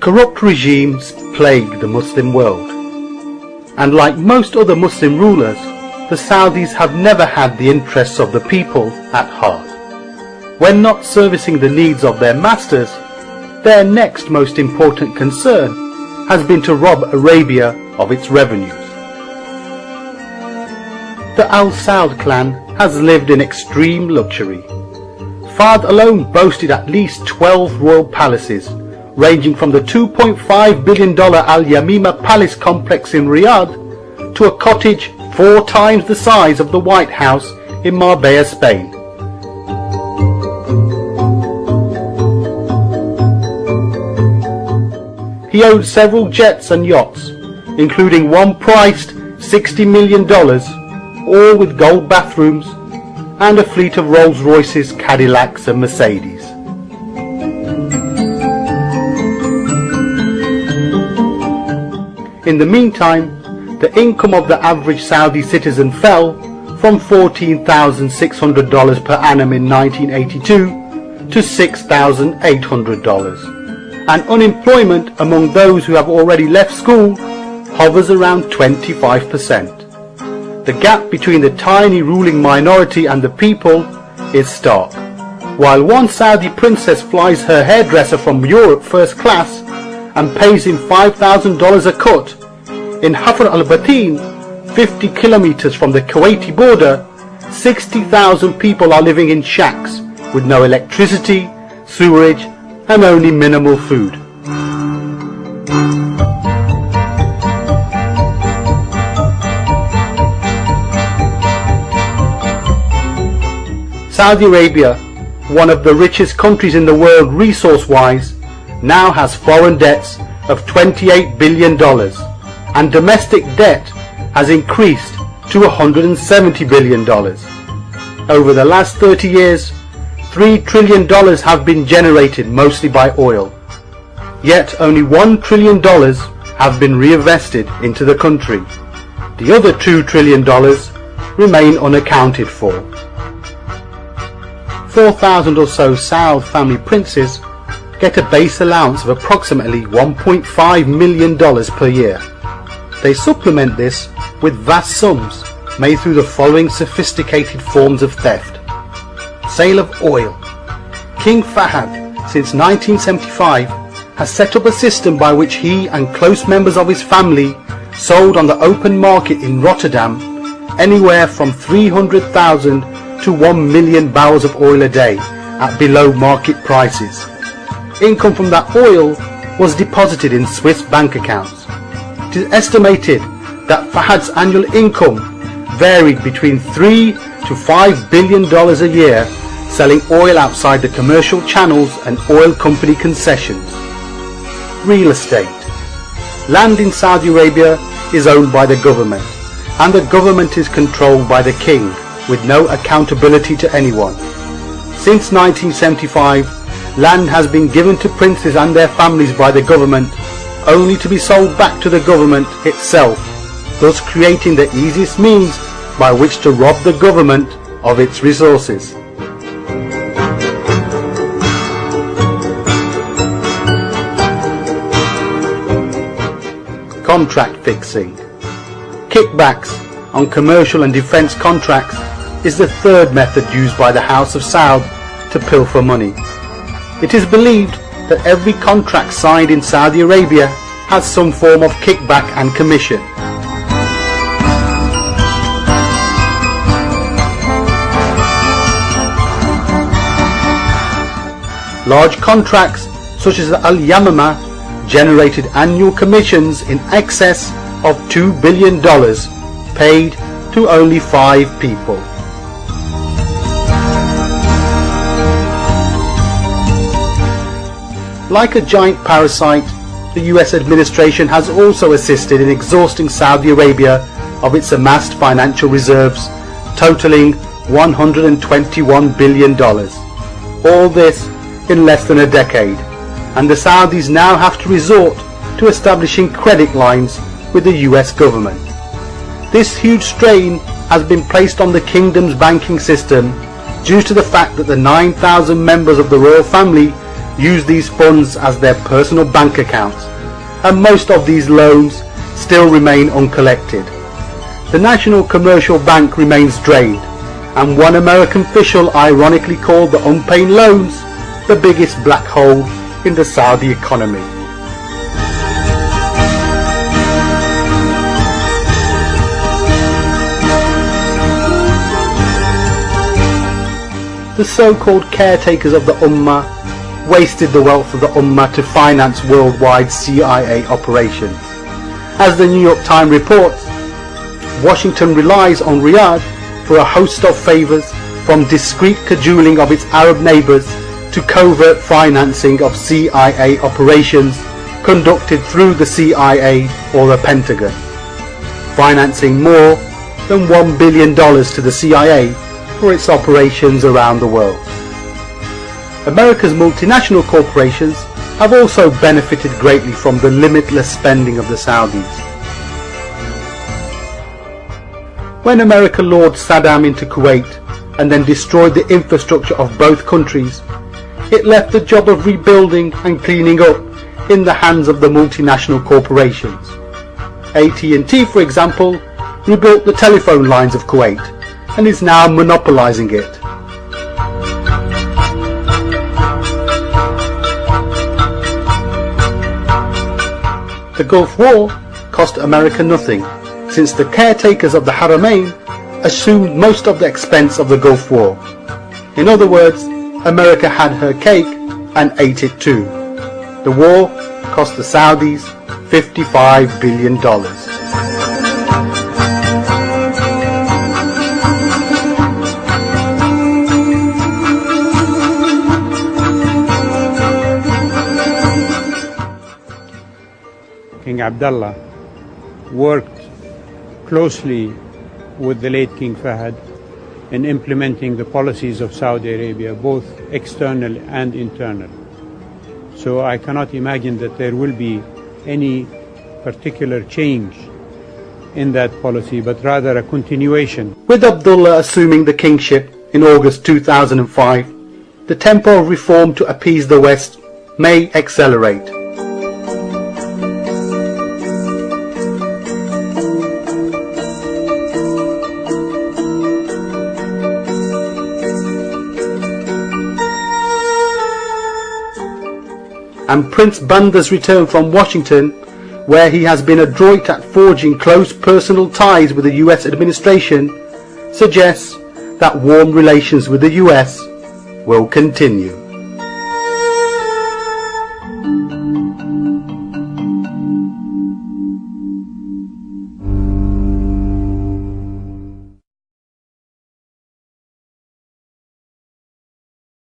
Corrupt regimes plague the Muslim world, and like most other Muslim rulers, the Saudis have never had the interests of the people at heart. When not servicing the needs of their masters, their next most important concern has been to rob Arabia of its revenues. The Al Saud clan has lived in extreme luxury. Fahd alone boasted at least 12 royal palaces, ranging from the $2.5 billion Al Yamima Palace complex in Riyadh to a cottage 4 times the size of the White House in Marbella, Spain. He owned several jets and yachts, including one priced $60 million, all with gold bathrooms, and a fleet of Rolls-Royces, Cadillacs and Mercedes. In the meantime, the income of the average Saudi citizen fell from $14,600 per annum in 1982 to $6,800, and unemployment among those who have already left school hovers around 25%. The gap between the tiny ruling minority and the people is stark. While one Saudi princess flies her hairdresser from Europe first class and pays him $5,000 a cut, in Hafr al-Batin, 50 kilometers from the Kuwaiti border, 60,000 people are living in shacks with no electricity, sewerage and only minimal food. Saudi Arabia, one of the richest countries in the world resource-wise, now has foreign debts of $28 billion, and domestic debt has increased to $170 billion. Over the last 30 years, $3 trillion have been generated mostly by oil, yet only $1 trillion have been reinvested into the country. The other $2 trillion remain unaccounted for. 4,000 or so Saud family princes get a base allowance of approximately $1.5 million per year. They supplement this with vast sums made through the following sophisticated forms of theft. Sale of oil. King Fahd, since 1975, has set up a system by which he and close members of his family sold on the open market in Rotterdam anywhere from 300,000 to 1 million barrels of oil a day at below market prices. Income from that oil was deposited in Swiss bank accounts. It is estimated that Fahd's annual income varied between $3 to $5 billion a year selling oil outside the commercial channels and oil company concessions. Real estate. Land in Saudi Arabia is owned by the government, and the government is controlled by the king with no accountability to anyone. Since 1975, land has been given to princes and their families by the government, only to be sold back to the government itself, thus creating the easiest means by which to rob the government of its resources. Contract fixing. Kickbacks on commercial and defence contracts is the third method used by the House of Saud to pilfer money. It is believed that every contract signed in Saudi Arabia has some form of kickback and commission. Large contracts such as the Al Yamama generated annual commissions in excess of $2 billion paid to only 5 people. Like a giant parasite, the US administration has also assisted in exhausting Saudi Arabia of its amassed financial reserves, totaling $121 billion. All this in less than a decade, and the Saudis now have to resort to establishing credit lines with the US government. This huge strain has been placed on the kingdom's banking system due to the fact that the 9,000 members of the royal family use these funds as their personal bank accounts, and most of these loans still remain uncollected. The National Commercial Bank remains drained, and one American official ironically called the unpaid loans the biggest black hole in the Saudi economy. The so-called caretakers of the Ummah wasted the wealth of the Ummah to finance worldwide CIA operations. As the New York Times reports, Washington relies on Riyadh for a host of favours, from discreet cajoling of its Arab neighbours to covert financing of CIA operations conducted through the CIA or the Pentagon, financing more than $1 billion to the CIA for its operations around the world. America's multinational corporations have also benefited greatly from the limitless spending of the Saudis. When America lured Saddam into Kuwait and then destroyed the infrastructure of both countries, it left the job of rebuilding and cleaning up in the hands of the multinational corporations. AT&T, for example, rebuilt the telephone lines of Kuwait and is now monopolizing it. The Gulf War cost America nothing, since the caretakers of the Haramain assumed most of the expense of the Gulf War. In other words, America had her cake and ate it too. The war cost the Saudis $55 billion. King Abdullah worked closely with the late King Fahd in implementing the policies of Saudi Arabia, both external and internal. So I cannot imagine that there will be any particular change in that policy, but rather a continuation. With Abdullah assuming the kingship in August 2005, the tempo of reform to appease the West may accelerate. And Prince Bandar's return from Washington, where he has been adroit at forging close personal ties with the US administration, suggests that warm relations with the US will continue.